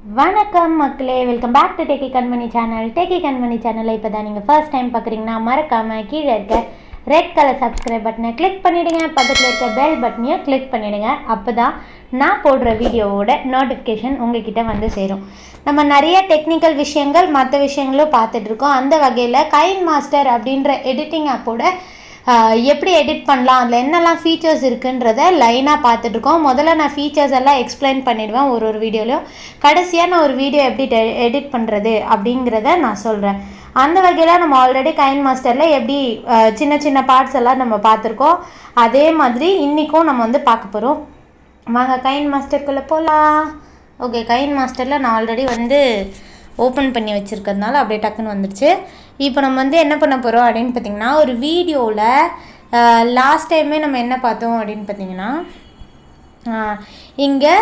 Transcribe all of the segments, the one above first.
வணக்கம் மக்களே, welcome back to tacky Kanmani channel. Tacky கண்மணி சேனலை இப்போ தான் நீங்கள் ஃபர்ஸ்ட் டைம் பார்க்குறீங்கன்னா மறக்காமல் கீழே இருக்க ரெட் கலர் சப்ஸ்கிரைப் பட்டனை கிளிக் பண்ணிவிடுங்க. பக்கத்தில் இருக்க பெல் பட்டனையும் கிளிக் பண்ணிவிடுங்க. அப்போ தான் நான் போடுற வீடியோவோட நோட்டிஃபிகேஷன் உங்ககிட்ட வந்து சேரும். நம்ம நிறைய டெக்னிக்கல் விஷயங்கள் மற்ற விஷயங்களும் பார்த்துட்ருக்கோம். அந்த வகையில் கைன் மாஸ்டர் அப்படின்ற எடிட்டிங் ஆப்போட எப்படி எடிட் பண்ணலாம், அதில் என்னெல்லாம் ஃபீச்சர்ஸ் இருக்குன்றத லைனாக பார்த்துட்ருக்கோம். முதல்ல நான் ஃபீச்சர்ஸ் எல்லாம் எக்ஸ்பிளைன் பண்ணிடுவேன் ஒரு வீடியோலையும். கடைசியாக நான் ஒரு வீடியோ எப்படி எடிட் பண்ணுறது அப்படிங்கிறத நான் சொல்கிறேன். அந்த வகையில் நம்ம ஆல்ரெடி கைன் மாஸ்டரில் எப்படி சின்ன சின்ன பார்ட்ஸ் எல்லாம் நம்ம பார்த்துருக்கோம். அதே மாதிரி இன்றைக்கும் நம்ம வந்து பார்க்க போகிறோம். வாங்க கைன் மாஸ்டருக்குள்ளே போகலாம். ஓகே, கைன் மாஸ்டரில் நான் ஆல்ரெடி வந்து ஓப்பன் பண்ணி வச்சுருக்கிறதுனால அப்படியே டக்குன்னு வந்துடுச்சு. இப்போ நம்ம வந்து என்ன பண்ண போகிறோம் அப்படின்னு பார்த்திங்கன்னா, ஒரு வீடியோவில் லாஸ்ட் டைமே நம்ம என்ன பார்த்தோம் அப்படின்னு பார்த்திங்கன்னா, இங்கே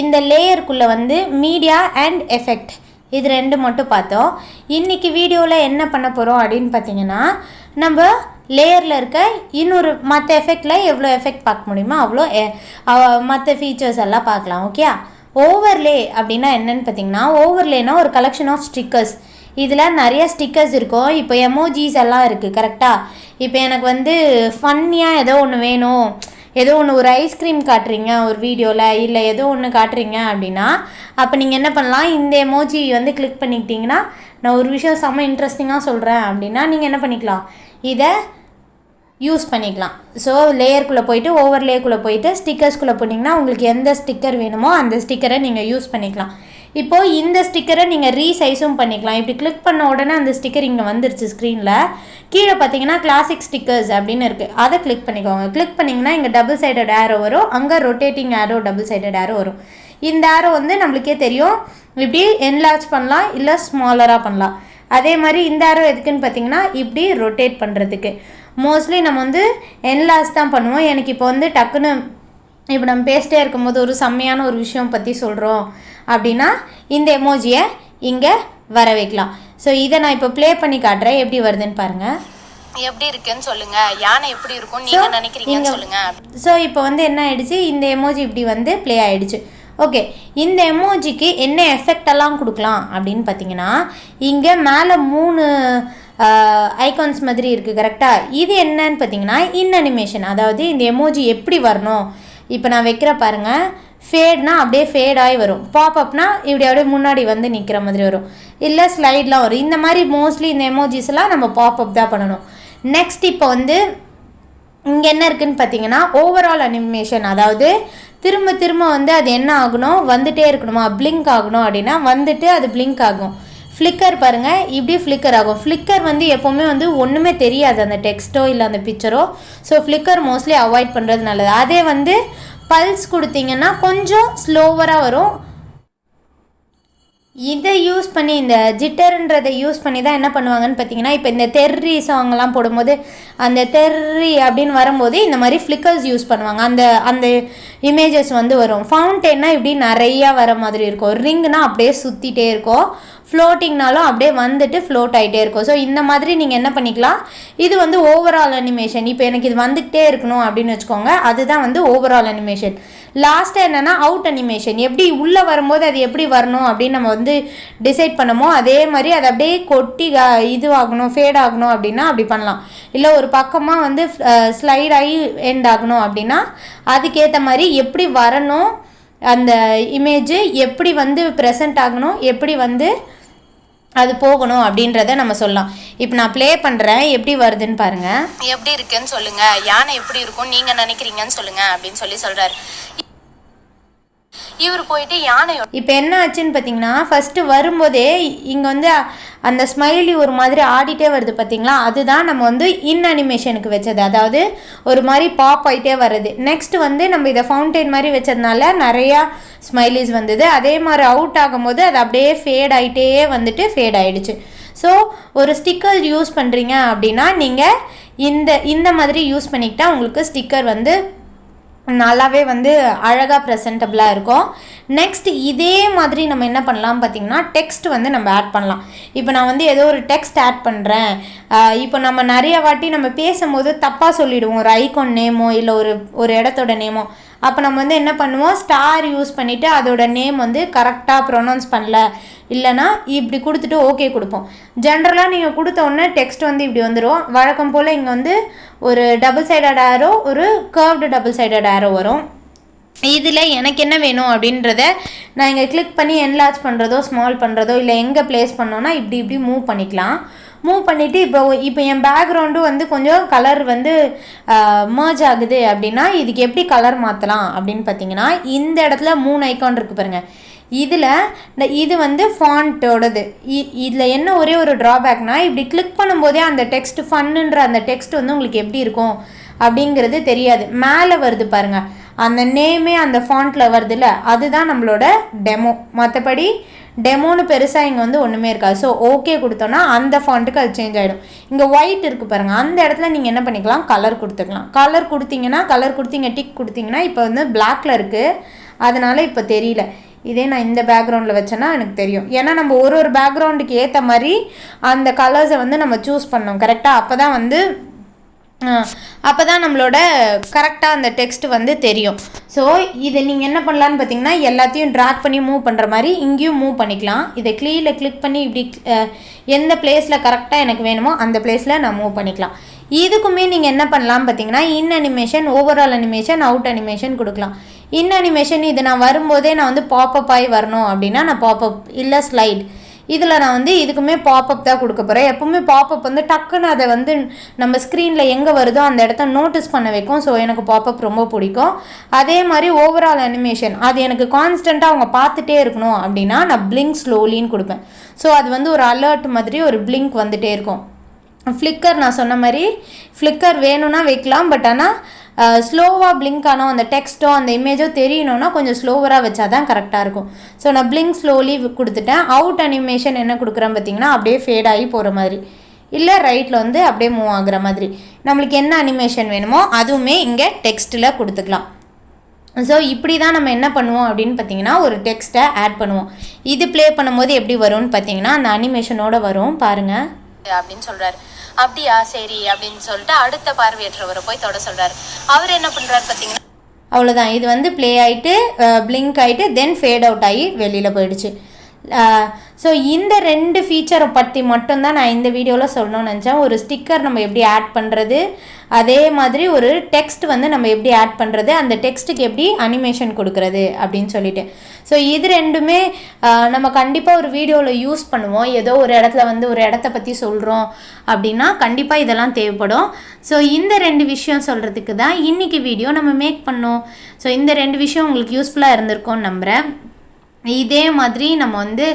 இந்த லேயருக்குள்ளே வந்து மீடியா அண்ட் எஃபெக்ட் இது ரெண்டு மட்டும் பார்த்தோம். இன்றைக்கி வீடியோவில் என்ன பண்ண போகிறோம் அப்படின்னு பார்த்திங்கன்னா, நம்ம லேயரில் இருக்க இன்னொரு மற்ற எஃபெக்டில் எவ்வளோ எஃபெக்ட் பார்க்க முடியுமோ அவ்வளோ மற்ற ஃபீச்சர்ஸ் எல்லாம் பார்க்கலாம். ஓகே, ஓவர்லே அப்படின்னா என்னென்னு பார்த்திங்கன்னா, ஓவர்லேனா ஒரு கலெக்ஷன் ஆஃப் ஸ்டிக்கர்ஸ். இதில் நிறைய ஸ்டிக்கர்ஸ் இருக்கும். இப்போ எமோஜிஸ் எல்லாம் இருக்குது கரெக்டாக. இப்போ எனக்கு வந்து ஃபன்னியாக ஏதோ ஒன்று வேணும், ஏதோ ஒன்று ஒரு ஐஸ்கிரீம் காட்டுறீங்க ஒரு வீடியோவில், இல்லை ஏதோ ஒன்று காட்டுறீங்க அப்படின்னா அப்போ நீங்கள் என்ன பண்ணலாம், இந்த எமோஜி வந்து கிளிக் பண்ணிக்கிட்டிங்கன்னா, நான் ஒரு விஷயம் செம்ம இன்ட்ரெஸ்டிங்காக சொல்கிறேன் அப்படின்னா நீங்கள் என்ன பண்ணிக்கலாம், இதை யூஸ் பண்ணிக்கலாம். ஸோ லேயருக்குள்ளே போயிட்டு ஓவர்லேக்குள்ளே போயிட்டு ஸ்டிக்கர்ஸ்குள்ளே போட்டிங்கன்னா உங்களுக்கு எந்த ஸ்டிக்கர் வேணுமோ அந்த ஸ்டிக்கரை நீங்கள் யூஸ் பண்ணிக்கலாம். இப்போது இந்த ஸ்டிக்கரை நீங்கள் ரீசைஸும் பண்ணிக்கலாம். இப்படி கிளிக் பண்ண உடனே அந்த ஸ்டிக்கர் இங்கே வந்துருச்சு ஸ்க்ரீனில். கீழே பார்த்தீங்கன்னா கிளாசிக் ஸ்டிக்கர்ஸ் அப்படின்னு இருக்குது, அதை கிளிக் பண்ணிக்கோங்க. கிளிக் பண்ணிங்கன்னா இங்கே டபுள் சைடட் ஆரோ வரும், அங்கே ரொட்டேட்டிங் ஆரோ டபுள் சைடட் ஆரோ வரும். இந்த ஆரோ வந்து நம்மளுக்கே தெரியும், இப்படி என்லார்ஜ் பண்ணலாம் இல்லை ஸ்மாலராக பண்ணலாம். அதே மாதிரி இந்த ஆரோ எதுக்குன்னு பார்த்தீங்கன்னா இப்படி ரொட்டேட் பண்ணுறதுக்கு. மோஸ்ட்லி நம்ம வந்து என்லார்ஜ் தான் பண்ணுவோம். எனக்கு இப்போ வந்து டக்குன்னு இப்போ நம்ம பேசிட்டே இருக்கும்போது ஒரு செம்மையான ஒரு விஷயம் பற்றி சொல்கிறோம் அப்படின்னா இந்த எமோஜியை இங்கே வர வைக்கலாம். ஸோ இதை நான் இப்போ ப்ளே பண்ணி காட்டுறேன், எப்படி வருதுன்னு பாருங்கள். எப்படி இருக்குன்னு சொல்லுங்க, யானை எப்படி இருக்கும் நீங்க நினைக்கிறீங்கன்னு சொல்லுங்க. ஸோ இப்போ வந்து என்ன ஆயிடுச்சு, இந்த எமோஜி இப்படி வந்து ப்ளே ஆயிடுச்சு. ஓகே, இந்த எமோஜிக்கு என்ன எஃபெக்ட் எல்லாம் கொடுக்கலாம் அப்படின்னு பார்த்தீங்கன்னா, இங்கே மேலே 3 ஐகான்ஸ் மாதிரி இருக்குது கரெக்டாக. இது என்னன்னு பார்த்தீங்கன்னா இன் அனிமேஷன், அதாவது இந்த எமோஜி எப்படி வரணும். இப்போ நான் வைக்கிற பாருங்கள், ஃபேட்னா அப்படியே ஃபேடாகி வரும், பாப்அப்னா இப்படி அப்படியே முன்னாடி வந்து நிற்கிற மாதிரி வரும், இல்லை ஸ்லைட்லாம் வரும். இந்த மாதிரி மோஸ்ட்லி இந்த எமோஜிஸ்லாம் நம்ம பாப்அப் தான் பண்ணணும். நெக்ஸ்ட் இப்போ வந்து இங்கே என்ன இருக்குதுன்னு பார்த்தீங்கன்னா ஓவரால் அனிமேஷன், அதாவது திரும்ப திரும்ப வந்து அது என்ன ஆகணும், வந்துகிட்டே இருக்கணுமா, பிளிங்க் ஆகணும் அப்படின்னா வந்துட்டு அது பிளிங்க் ஆகும். ஃப்ளிக்கர் பாருங்கள், இப்படி ஃப்ளிக்கர் ஆகும். ஃப்ளிக்கர் வந்து எப்போவுமே வந்து ஒன்றுமே தெரியாது அந்த டெக்ஸ்ட்டோ இல்லை அந்த பிக்சரோ. ஸோ ஃப்ளிக்கர் மோஸ்ட்லி அவாய்ட் பண்ணுறது நல்லது. அதே வந்து பல்ஸ் கொடுத்தீங்கன்னா கொஞ்சம் ஸ்லோவராக வரும். இதை யூஸ் பண்ணி இந்த ஜிட்டர்ன்றதை யூஸ் பண்ணி தான் என்ன பண்ணுவாங்கன்னு பார்த்தீங்கன்னா, இப்போ இந்த தெர்ரி சாங்லாம் போடும்போது அந்த தெர்ரி அப்படின்னு வரும்போது இந்த மாதிரி ஃப்ளிக்கர்ஸ் யூஸ் பண்ணுவாங்க. அந்த இமேஜஸ் வந்து வரும். ஃபவுண்டெயின்னா இப்படி நிறையா வர மாதிரி இருக்கும், ரிங்னா அப்படியே சுற்றிட்டே இருக்கும், ஃப்ளோட்டிங்னாலும் அப்படியே வந்துட்டு ஃப்ளோட் ஆகிட்டே இருக்கும். ஸோ இந்த மாதிரி நீங்கள் என்ன பண்ணிக்கலாம், இது வந்து ஓவரால் அனிமேஷன். இப்போ எனக்கு இது வந்துகிட்டே இருக்கணும் அப்படின்னு வச்சுக்கோங்க, அதுதான் வந்து ஓவரால் அனிமேஷன். லாஸ்ட்டாக என்னென்னா அவுட் அனிமேஷன், எப்படி உள்ளே வரும்போது அது எப்படி வரணும் அப்படின்னு நம்ம வந்து டிசைட் பண்ணமோ அதே மாதிரி அது அப்படியே கொட்டி இதுவாகணும், ஃபேட் ஆகணும் அப்படின்னா அப்படி பண்ணலாம். இல்லை ஒரு பக்கமாக வந்து ஸ்லைட் ஆகி எண்ட் ஆகணும் அப்படின்னா அதுக்கேற்ற மாதிரி எப்படி வரணும், அந்த இமேஜு எப்படி வந்து ப்ரெசென்ட் ஆகணும், எப்படி வந்து அது போகணும் அப்படின்றத நம்ம சொல்லலாம். இப்போ நான் ப்ளே பண்ணுறேன், எப்படி வருதுன்னு பாருங்கள். எப்படி இருக்குன்னு சொல்லுங்க, யானை எப்படி இருக்கும் நீங்க நினைக்கிறீங்கன்னு சொல்லுங்க அப்படின்னு சொல்றாரு. இவர் போயிட்டு யானை இப்போ என்ன ஆச்சுன்னு பார்த்தீங்கன்னா, ஃபஸ்ட்டு வரும்போதே இங்கே வந்து அந்த ஸ்மைலி ஒரு மாதிரி ஆடிட்டே வருது பார்த்தீங்களா, அதுதான் நம்ம வந்து இன் அனிமேஷனுக்கு வச்சது, அதாவது ஒரு மாதிரி பாப் ஆகிட்டே வருது. நெக்ஸ்ட் வந்து நம்ம இதை ஃபவுண்டெயின் மாதிரி வச்சதுனால நிறையா ஸ்மைலிஸ் வந்தது. அதே மாதிரி அவுட் ஆகும்போது அது அப்படியே ஃபேட் ஆகிட்டே வந்துட்டு ஃபேட் ஆகிடுச்சு. ஸோ ஒரு ஸ்டிக்கர் யூஸ் பண்ணுறீங்க அப்படின்னா நீங்கள் இந்த மாதிரி யூஸ் பண்ணிக்கிட்டால் உங்களுக்கு ஸ்டிக்கர் வந்து நல்லாவே வந்து அழகாக ப்ரெசென்டபிளாக இருக்கும். நெக்ஸ்ட் இதே மாதிரி நம்ம என்ன பண்ணலாம் பார்த்திங்கன்னா டெக்ஸ்ட் வந்து நம்ம ஆட் பண்ணலாம். இப்போ நான் வந்து ஏதோ ஒரு டெக்ஸ்ட் ஆட் பண்ணுறேன். இப்போ நம்ம நிறைய வாட்டி நம்ம பேசும்போது தப்பாக சொல்லிவிடுவோம், ஒரு ஐகான் நேமோ இல்லை ஒரு இடத்தோட நேமோ. அப்போ நம்ம வந்து என்ன பண்ணுவோம், ஸ்டார் யூஸ் பண்ணிவிட்டு அதோட நேம் வந்து கரெக்டாக ப்ரொனவுன்ஸ் பண்ணல, இல்லைனா இப்படி கொடுத்துட்டு ஓகே கொடுப்போம். ஜென்ரலாக நீங்கள் கொடுத்த உடனே டெக்ஸ்ட் வந்து இப்படி வந்துடும். வழக்கம் போல் இங்கே வந்து ஒரு டபுள் சைடட் ஆரோ, ஒரு கர்வ்டு டபுள் சைடட் ஆரோ வரும். இதில் எனக்கு என்ன வேணும் அப்படின்றத நான் இங்கே கிளிக் பண்ணி என்லார்ஜ் பண்ணுறதோ ஸ்மால் பண்ணுறதோ இல்லை எங்கே ப்ளேஸ் பண்ணோன்னா இப்படி மூவ் பண்ணிக்கலாம். மூவ் பண்ணிவிட்டு இப்போ என் பேக்ரவுண்டும் வந்து கொஞ்சம் கலர் வந்து மர்ஜ் ஆகுது அப்படின்னா இதுக்கு எப்படி கலர் மாற்றலாம் அப்படின்னு பார்த்தீங்கன்னா இந்த இடத்துல 3 ஐக்கான் இருக்குது பாருங்கள். இது வந்து ஃபாண்ட்டோடது. இதில் என்ன ஒரே ஒரு ட்ராபேக்னால் இப்படி கிளிக் பண்ணும்போதே அந்த டெக்ஸ்ட் ஃபன்னுன்ற அந்த டெக்ஸ்ட் வந்து உங்களுக்கு எப்படி இருக்கும் அப்படிங்கிறது தெரியாது. மேலே வருது பாருங்கள், அந்த நேமே அந்த ஃபாண்ட்டில் வருதுல்ல, அதுதான் நம்மளோட டெமோ. மற்றபடி டெமோன்னு பெருசாக இங்கே வந்து ஒன்றுமே இருக்காது. ஸோ ஓகே கொடுத்தோன்னா அந்த ஃபாண்ட்டுக்கு அது சேஞ்ச் ஆகிடும். இங்கே ஒயிட் இருக்குது பாருங்கள், அந்த இடத்துல நீங்கள் என்ன பண்ணிக்கலாம், கலர் கொடுத்துக்கலாம். கலர் கொடுத்தீங்க டிக் கொடுத்தீங்கன்னா இப்போ வந்து பிளாக்ல இருக்குது, அதனால் இப்போ தெரியல. இதே நான் இந்த பேக்ரவுண்டில் வச்சேன்னா எனக்கு தெரியும். ஏன்னா நம்ம ஒரு பேக்ரவுண்டுக்கு ஏற்ற மாதிரி அந்த கலர்ஸை வந்து நம்ம சூஸ் பண்ணோம் கரெக்டாக. அப்போ தான் நம்மளோட கரெக்டாக அந்த டெக்ஸ்ட் வந்து தெரியும். ஸோ இதை நீங்கள் என்ன பண்ணலான்னு பார்த்தீங்கன்னா எல்லாத்தையும் ட்ராக் பண்ணி மூவ் பண்ணுற மாதிரி இங்கேயும் மூவ் பண்ணிக்கலாம். இதை கிளிக் பண்ணி இப்படி எந்த பிளேஸில் கரெக்டாக எனக்கு வேணுமோ அந்த பிளேஸில் நான் மூவ் பண்ணிக்கலாம். இதுக்குமே நீங்கள் என்ன பண்ணலாம் பார்த்தீங்கன்னா in animation, overall animation, out animation கொடுக்கலாம். இன் அனிமேஷன் இது நான் வரும்போதே நான் வந்து பாப்அப் ஆகி வரணும் அப்படின்னா நான் பாப்அப் இல்லை ஸ்லைட், இதில் நான் வந்து இதுக்குமே பாப்அப் தான் கொடுக்க போகிறேன். எப்போவுமே பாப்அப் வந்து டக்குன்னு அதை வந்து நம்ம ஸ்க்ரீனில் எங்கே வருதோ அந்த இடத்த நோட்டீஸ் பண்ண வைக்கும். ஸோ எனக்கு பாப்அப் ரொம்ப பிடிக்கும். அதே மாதிரி ஓவரால் அனிமேஷன் அது எனக்கு கான்ஸ்டண்ட்டாக அவங்க பார்த்துட்டே இருக்கணும் அப்படின்னா நான் பிளிங்க் ஸ்லோலின்னு கொடுப்பேன். ஸோ அது வந்து ஒரு அலர்ட் மாதிரி ஒரு பிளிங்க் வந்துகிட்டே இருக்கும். ஃப்ளிக்கர் நான் சொன்ன மாதிரி ஃப்ளிக்கர் வேணும்னா வைக்கலாம். பட் ஆனால் ஸ்லோவாக பிளிங்க் ஆனோம் அந்த டெக்ஸ்ட்டோ அந்த இமேஜோ தெரியணும்னா கொஞ்சம் ஸ்லோவராக வச்சா தான் கரெக்டாக இருக்கும். ஸோ நான் பிளிங்க் ஸ்லோலி கொடுத்துட்டேன். அவுட் அனிமேஷன் என்ன கொடுக்குறேன் பார்த்தீங்கன்னா அப்படியே ஃபேட் ஆகி போகிற மாதிரி, இல்லை ரைட்டில் வந்து அப்படியே மூவ் ஆகுற மாதிரி. நம்மளுக்கு என்ன அனிமேஷன் வேணுமோ அதுவுமே இங்கே டெக்ஸ்ட்டில் கொடுத்துக்கலாம். ஸோ இப்படி தான் நம்ம என்ன பண்ணுவோம் அப்படின்னு பார்த்தீங்கன்னா ஒரு டெக்ஸ்ட்டை ஆட் பண்ணுவோம். இது ப்ளே பண்ணும்போது எப்படி வரும்னு பார்த்தீங்கன்னா அந்த அனிமேஷனோட வரும் பாருங்கள் அப்படின்னு சொல்கிறாரு. அப்படியா சரி அப்படின்னு சொல்லிட்டு அடுத்த பார்வையற்றவரை போய் தொட சொல்கிறாரு. அவர் என்ன பண்ணுறாரு பார்த்தீங்கன்னா அவ்வளோதான். இது வந்து ப்ளே ஆகிட்டு பிளிங்க் ஆகிட்டு தென் ஃபேட் அவுட் ஆகி வெளியில் போயிடுச்சு. ஸோ இந்த 2 ஃபீச்சரை பற்றி மட்டும்தான் நான் இந்த வீடியோவில் சொல்லணும்னு நினச்சேன். ஒரு ஸ்டிக்கர் நம்ம எப்படி ஆட் பண்ணுறது, அதே மாதிரி ஒரு டெக்ஸ்ட் வந்து நம்ம எப்படி ஆட் பண்ணுறது, அந்த டெக்ஸ்ட்டுக்கு எப்படி அனிமேஷன் கொடுக்குறது அப்படின்னு சொல்லிட்டு. ஸோ இது 2மே நம்ம கண்டிப்பாக ஒரு வீடியோவில் யூஸ் பண்ணுவோம். ஏதோ ஒரு இடத்துல வந்து ஒரு இடத்த பற்றி சொல்கிறோம் அப்படின்னா கண்டிப்பாக இதெல்லாம் தேவைப்படும். ஸோ இந்த 2 விஷயம் சொல்கிறதுக்கு தான் இன்றைக்கி வீடியோ நம்ம மேக் பண்ணோம். ஸோ இந்த 2 விஷயம் உங்களுக்கு யூஸ்ஃபுல்லாக இருந்திருக்கும்னு நம்புகிறேன். இதே மாதிரி நம்ம வந்து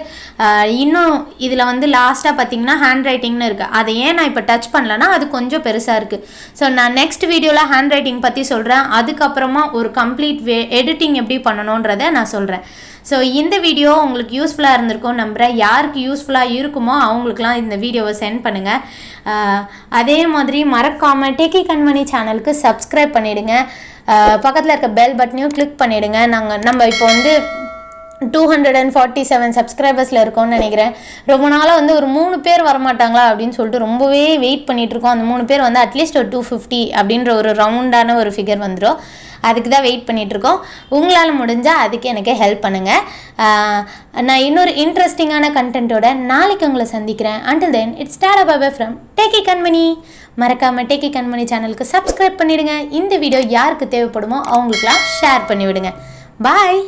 இன்னும் இதில் வந்து லாஸ்ட்டாக பார்த்திங்கன்னா ஹேண்ட் ரைட்டிங்னு இருக்குது. அதை ஏன் நான் இப்போ டச் பண்ணலன்னா அது கொஞ்சம் பெருசாக இருக்குது. ஸோ நான் நெக்ஸ்ட் வீடியோவில் ஹேண்ட் ரைட்டிங் பற்றி சொல்கிறேன். அதுக்கப்புறமா ஒரு கம்ப்ளீட் எடிட்டிங் எப்படி பண்ணணுன்றதை நான் சொல்கிறேன். ஸோ இந்த வீடியோ உங்களுக்கு யூஸ்ஃபுல்லாக இருந்திருக்கும்னு நம்புகிறேன். யாருக்கு யூஸ்ஃபுல்லாக இருக்குமோ அவங்களுக்குலாம் இந்த வீடியோவை சென்ட் பண்ணுங்கள். அதே மாதிரி மறக்காமல் டேக்கி கண்மணி சேனலுக்கு சப்ஸ்கிரைப் பண்ணிவிடுங்க. பக்கத்தில் இருக்க பெல் பட்டனையும் கிளிக் பண்ணிவிடுங்க. நம்ம இப்போ வந்து 247 சப்ஸ்கிரைபர்ஸில் இருக்கோன்னு நினைக்கிறேன். ரொம்ப நாளாக வந்து ஒரு 3 பேர் வரமாட்டாங்களா அப்படின்னு சொல்லிட்டு ரொம்பவே வெயிட் பண்ணிகிட்ருக்கோம். அந்த 3 பேர் வந்து அட்லீஸ்ட் ஒரு 250 அப்படின்ற ஒரு ரவுண்டான ஒரு ஃபிகர் வந்துடும். அதுக்கு தான் வெயிட் பண்ணிகிட்ருக்கோம். உங்களால் முடிஞ்சால் அதுக்கு எனக்கு ஹெல்ப் பண்ணுங்கள். நான் இன்னொரு இன்ட்ரெஸ்டிங்கான கண்டென்ட்டோட நாளைக்கு உங்களை சந்திக்கிறேன். Until then it's tata bye bye from டேக்கி கண்மணி. மறக்காமல் டேக்கி கண்மணி சேனலுக்கு சப்ஸ்கிரைப் பண்ணிவிடுங்க. இந்த வீடியோ யாருக்கு தேவைப்படுமோ அவங்களுக்குலாம் ஷேர் பண்ணிவிடுங்க. பாய்.